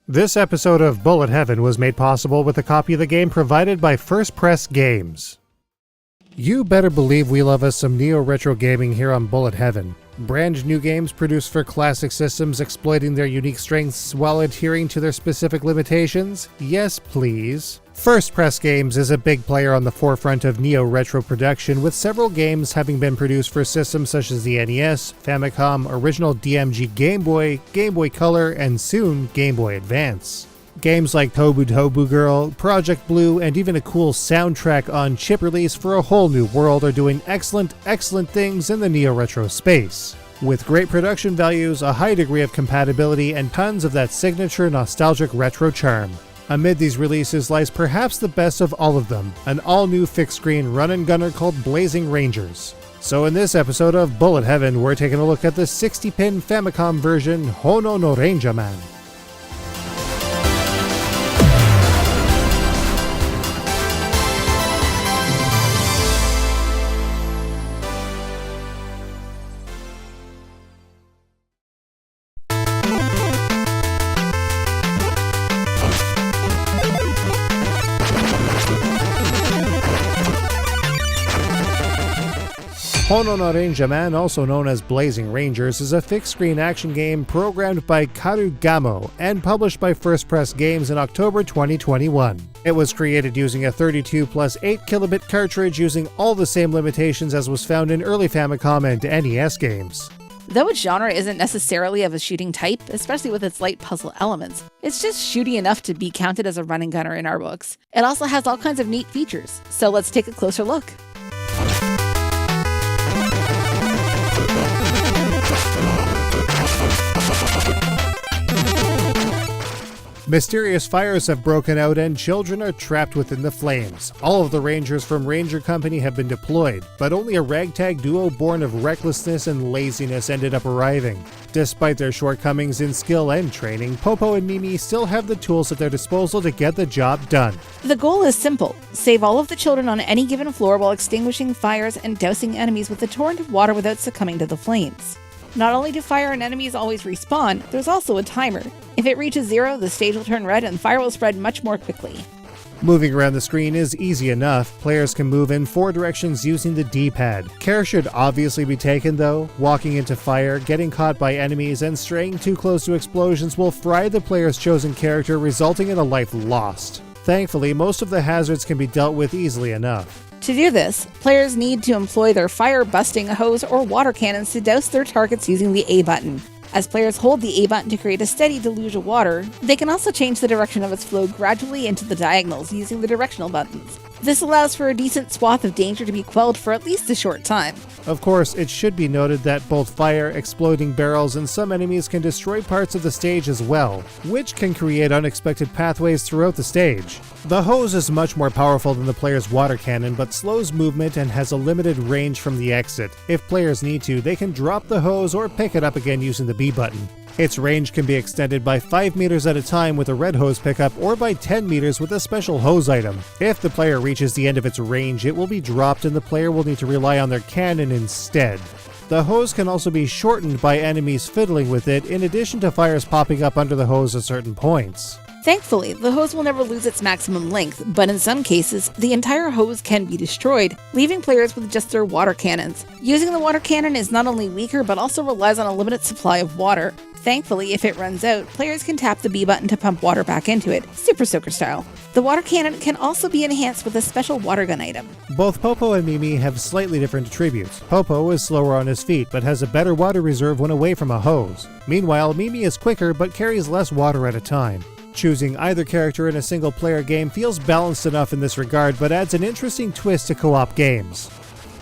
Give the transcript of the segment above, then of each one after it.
This episode of Bullet Heaven was made possible with a copy of the game provided by First Press Games. You better believe we love us some neo-retro gaming here on Bullet Heaven. Brand new games produced for classic systems exploiting their unique strengths while adhering to their specific limitations? Yes, please. First Press Games is a big player on the forefront of neo-retro production, with several games having been produced for systems such as the NES, Famicom, original DMG Game Boy, Game Boy Color, and soon Game Boy Advance. Games like Tobu Tobu Girl, Project Blue, and even a cool soundtrack on chip release for A Whole New World are doing excellent things in the neo-retro space. With great production values, a high degree of compatibility, and tons of that signature nostalgic retro charm. Amid these releases lies perhaps the best of all of them, an all-new fixed-screen run-and-gunner called Blazing Rangers. So in this episode of Bullet Heaven, we're taking a look at the 60-pin Famicom version Hono no Rangerman. Hono no Rangerman, also known as Blazing Rangers, is a fixed-screen action game programmed by Karugamo and published by First Press Games in October 2021. It was created using a 32 plus 8 kilobit cartridge using all the same limitations as was found in early Famicom and NES games. Though its genre isn't necessarily of a shooting type, especially with its light puzzle elements, it's just shooty enough to be counted as a run and gunner in our books. It also has all kinds of neat features, so let's take a closer look. Mysterious fires have broken out and children are trapped within the flames. All of the Rangers from Ranger Company have been deployed, but only a ragtag duo born of recklessness and laziness ended up arriving. Despite their shortcomings in skill and training, Popo and Mimi still have the tools at their disposal to get the job done. The goal is simple: save all of the children on any given floor while extinguishing fires and dousing enemies with a torrent of water without succumbing to the flames. Not only do fire and enemies always respawn, there's also a timer. If it reaches 0, the stage will turn red and fire will spread much more quickly. Moving around the screen is easy enough. Players can move in 4 directions using the D-pad. Care should obviously be taken though. Walking into fire, getting caught by enemies, and straying too close to explosions will fry the player's chosen character, resulting in a life lost. Thankfully, most of the hazards can be dealt with easily enough. To do this, players need to employ their fire-busting hose or water cannons to douse their targets using the A button. As players hold the A button to create a steady deluge of water, they can also change the direction of its flow gradually into the diagonals using the directional buttons. This allows for a decent swath of danger to be quelled for at least a short time. Of course, it should be noted that both fire, exploding barrels, and some enemies can destroy parts of the stage as well, which can create unexpected pathways throughout the stage. The hose is much more powerful than the player's water cannon, but slows movement and has a limited range from the exit. If players need to, they can drop the hose or pick it up again using the B button. Its range can be extended by 5 meters at a time with a red hose pickup or by 10 meters with a special hose item. If the player reaches the end of its range, it will be dropped and the player will need to rely on their cannon instead. The hose can also be shortened by enemies fiddling with it, in addition to fires popping up under the hose at certain points. Thankfully, the hose will never lose its maximum length, but in some cases, the entire hose can be destroyed, leaving players with just their water cannons. Using the water cannon is not only weaker, but also relies on a limited supply of water. Thankfully, if it runs out, players can tap the B button to pump water back into it, Super Soaker style. The water cannon can also be enhanced with a special water gun item. Both Popo and Mimi have slightly different attributes. Popo is slower on his feet, but has a better water reserve when away from a hose. Meanwhile, Mimi is quicker, but carries less water at a time. Choosing either character in a single-player game feels balanced enough in this regard, but adds an interesting twist to co-op games.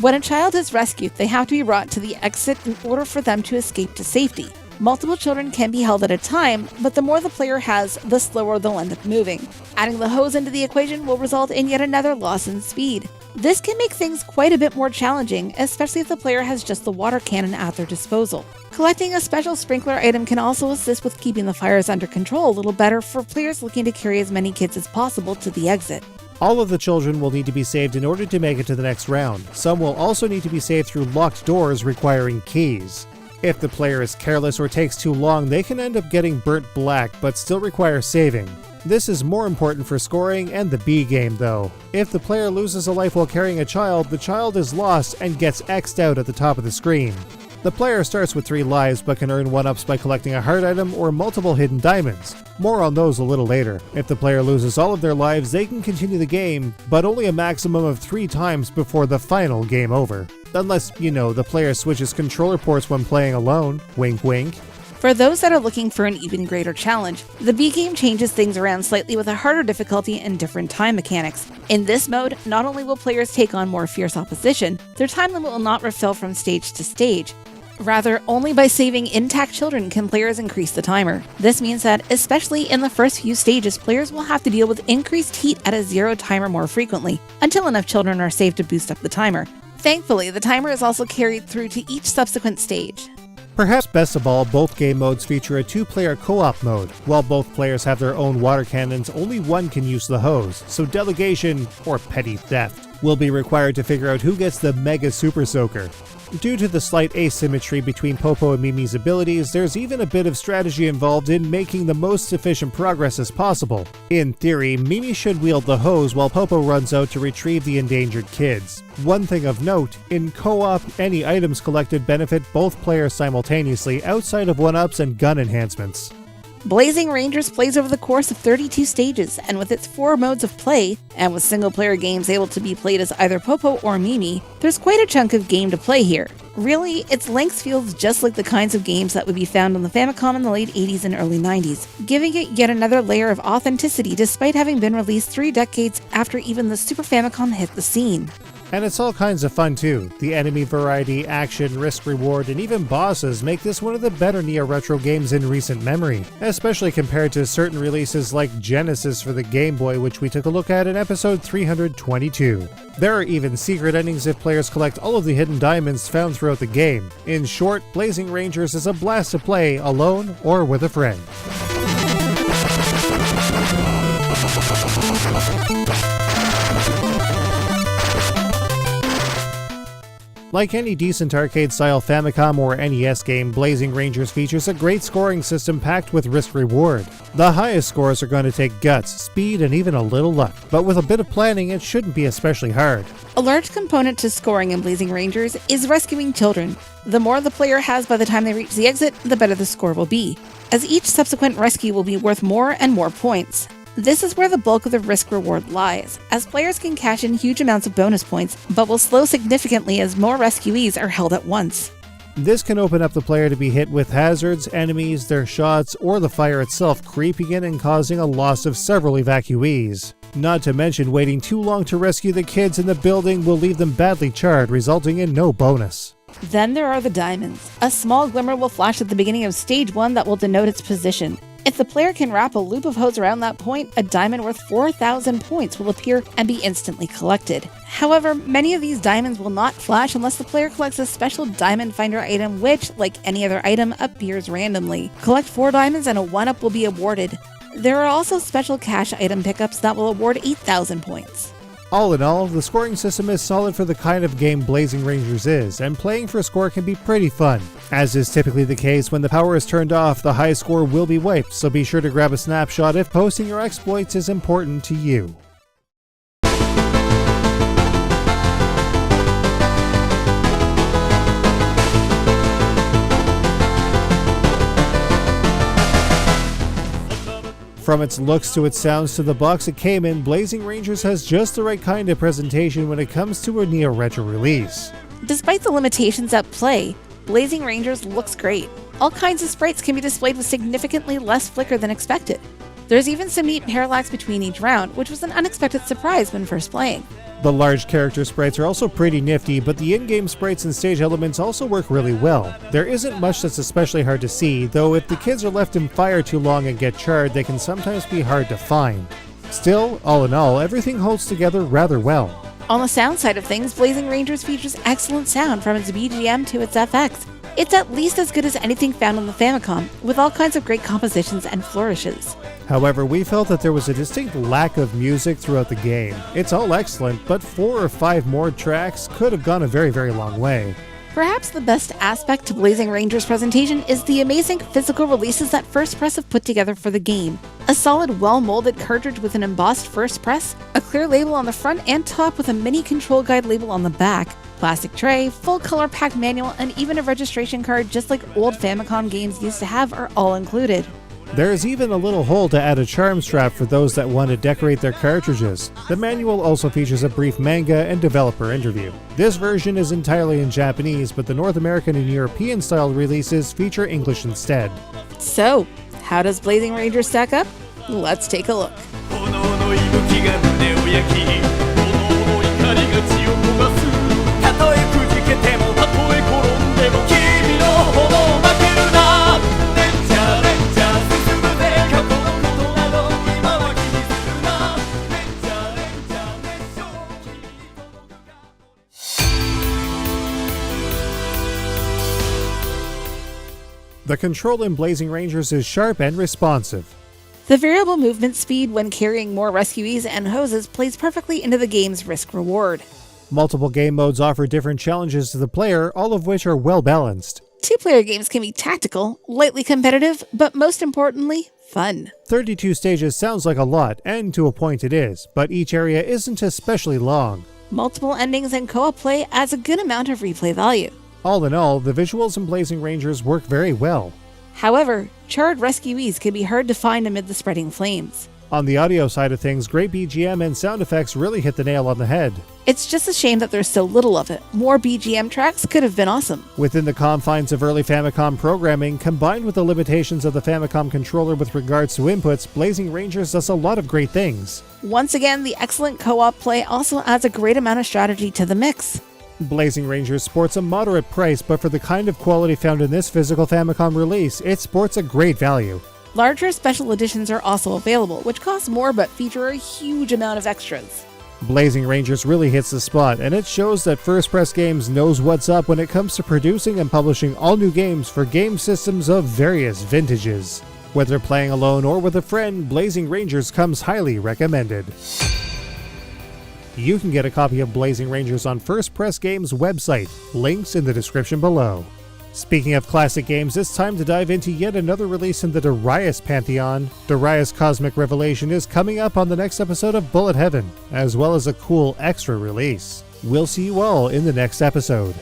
When a child is rescued, they have to be brought to the exit in order for them to escape to safety. Multiple children can be held at a time, but the more the player has, the slower they'll end up moving. Adding the hose into the equation will result in yet another loss in speed. This can make things quite a bit more challenging, especially if the player has just the water cannon at their disposal. Collecting a special sprinkler item can also assist with keeping the fires under control a little better for players looking to carry as many kids as possible to the exit. All of the children will need to be saved in order to make it to the next round. Some will also need to be saved through locked doors requiring keys. If the player is careless or takes too long, they can end up getting burnt black but still require saving. This is more important for scoring and the B game though. If the player loses a life while carrying a child, the child is lost and gets X'd out at the top of the screen. The player starts with 3 lives but can earn 1-ups by collecting a heart item or multiple hidden diamonds. More on those a little later. If the player loses all of their lives, they can continue the game, but only a maximum of 3 times before the final game over. Unless, the player switches controller ports when playing alone. Wink wink. For those that are looking for an even greater challenge, the B game changes things around slightly with a harder difficulty and different time mechanics. In this mode, not only will players take on more fierce opposition, their time limit will not refill from stage to stage. Rather, only by saving intact children can players increase the timer. This means that, especially in the first few stages, players will have to deal with increased heat at a 0 timer more frequently, until enough children are saved to boost up the timer. Thankfully, the timer is also carried through to each subsequent stage. Perhaps best of all, both game modes feature a 2-player co-op mode. While both players have their own water cannons, only one can use the hose, so delegation, or petty theft, will be required to figure out who gets the Mega Super Soaker. Due to the slight asymmetry between Popo and Mimi's abilities, there's even a bit of strategy involved in making the most efficient progress as possible. In theory, Mimi should wield the hose while Popo runs out to retrieve the endangered kids. One thing of note, in co-op, any items collected benefit both players simultaneously outside of 1-ups and gun enhancements. Blazing Rangers plays over the course of 32 stages, and with its 4 modes of play, and with single-player games able to be played as either Popo or Mimi, there's quite a chunk of game to play here. Really, its length feels just like the kinds of games that would be found on the Famicom in the late 80s and early 90s, giving it yet another layer of authenticity despite having been released 3 decades after even the Super Famicom hit the scene. And it's all kinds of fun too. The enemy variety, action, risk reward, and even bosses make this one of the better neo-retro games in recent memory, especially compared to certain releases like Genesis for the Game Boy, which we took a look at in episode 322. There are even secret endings if players collect all of the hidden diamonds found throughout the game. In short, Blazing Rangers is a blast to play alone or with a friend. Like any decent arcade-style Famicom or NES game, Blazing Rangers features a great scoring system packed with risk-reward. The highest scores are going to take guts, speed, and even a little luck, but with a bit of planning it shouldn't be especially hard. A large component to scoring in Blazing Rangers is rescuing children. The more the player has by the time they reach the exit, the better the score will be, as each subsequent rescue will be worth more and more points. This is where the bulk of the risk reward lies, as players can cash in huge amounts of bonus points, but will slow significantly as more rescuees are held at once. This can open up the player to be hit with hazards, enemies, their shots, or the fire itself creeping in and causing a loss of several evacuees. Not to mention waiting too long to rescue the kids in the building will leave them badly charred, resulting in no bonus. Then there are the diamonds. A small glimmer will flash at the beginning of stage 1 that will denote its position. If the player can wrap a loop of hose around that point, a diamond worth 4,000 points will appear and be instantly collected. However, many of these diamonds will not flash unless the player collects a special diamond finder item which, like any other item, appears randomly. Collect 4 diamonds and a 1-up will be awarded. There are also special cash item pickups that will award 8,000 points. All in all, the scoring system is solid for the kind of game Blazing Rangers is, and playing for a score can be pretty fun. As is typically the case, when the power is turned off, the high score will be wiped, so be sure to grab a snapshot if posting your exploits is important to you. From its looks to its sounds to the box it came in, Blazing Rangers has just the right kind of presentation when it comes to a neo-retro release. Despite the limitations at play, Blazing Rangers looks great. All kinds of sprites can be displayed with significantly less flicker than expected. There's even some neat parallax between each round, which was an unexpected surprise when first playing. The large character sprites are also pretty nifty, but the in-game sprites and stage elements also work really well. There isn't much that's especially hard to see, though if the kids are left in fire too long and get charred, they can sometimes be hard to find. Still, all in all, everything holds together rather well. On the sound side of things, Blazing Rangers features excellent sound from its BGM to its FX. It's at least as good as anything found on the Famicom, with all kinds of great compositions and flourishes. However, we felt that there was a distinct lack of music throughout the game. It's all excellent, but 4 or 5 more tracks could have gone a very long way. Perhaps the best aspect to Blazing Ranger's presentation is the amazing physical releases that First Press have put together for the game. A solid, well-molded cartridge with an embossed First Press, a clear label on the front and top with a mini control guide label on the back, plastic tray, full color pack manual, and even a registration card just like old Famicom games used to have are all included. There's even a little hole to add a charm strap for those that want to decorate their cartridges. The manual also features a brief manga and developer interview. This version is entirely in Japanese, but the North American and European style releases feature English instead. So, how does Blazing Ranger stack up? Let's take a look. The control in Blazing Rangers is sharp and responsive. The variable movement speed when carrying more rescuees and hoses plays perfectly into the game's risk-reward. Multiple game modes offer different challenges to the player, all of which are well balanced. Two-player games can be tactical, lightly competitive, but most importantly, fun. 32 stages sounds like a lot, and to a point it is, but each area isn't especially long. Multiple endings and co-op play adds a good amount of replay value. All in all, the visuals in Blazing Rangers work very well. However, charred rescuees can be hard to find amid the spreading flames. On the audio side of things, great BGM and sound effects really hit the nail on the head. It's just a shame that there's so little of it. More BGM tracks could have been awesome. Within the confines of early Famicom programming, combined with the limitations of the Famicom controller with regards to inputs, Blazing Rangers does a lot of great things. Once again, the excellent co-op play also adds a great amount of strategy to the mix. Blazing Rangers sports a moderate price, but for the kind of quality found in this physical Famicom release, it sports a great value. Larger special editions are also available, which cost more but feature a huge amount of extras. Blazing Rangers really hits the spot, and it shows that First Press Games knows what's up when it comes to producing and publishing all new games for game systems of various vintages. Whether playing alone or with a friend, Blazing Rangers comes highly recommended. You can get a copy of Blazing Rangers on First Press Games' website, links in the description below. Speaking of classic games, it's time to dive into yet another release in the Darius Pantheon. Darius Cosmic Revelation is coming up on the next episode of Bullet Heaven, as well as a cool extra release. We'll see you all in the next episode.